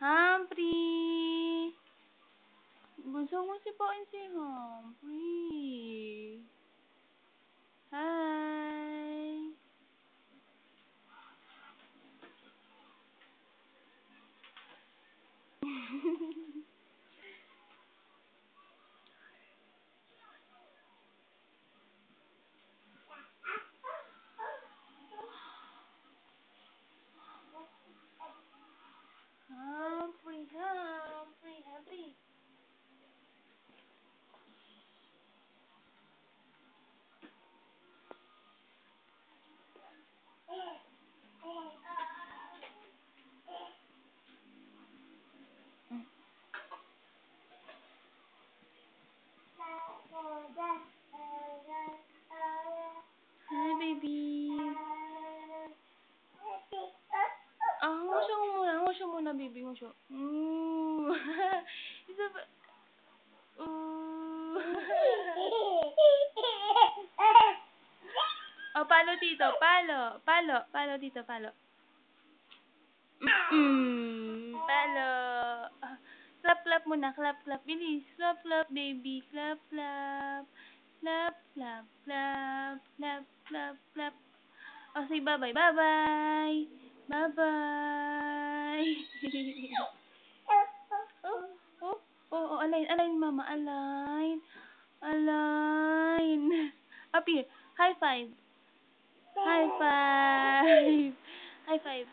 Humphrey! Gusto mo sipain si Humphrey. Hi! Humphrey, Humphrey, Humphrey. Hi, baby. Ngusyo muna, baby. Ngusyo. Isa ba? Oh, palo dito. Palo. Palo dito, palo. Palo. Clap, clap muna. Clap, clap. Bilis. Clap, clap, baby. Clap, clap. Clap, clap, clap. Clap, clap, clap. Oh, say bye-bye. Bye-bye. Bye-bye. Align, mama. Align. Up here. High five. High five. High five.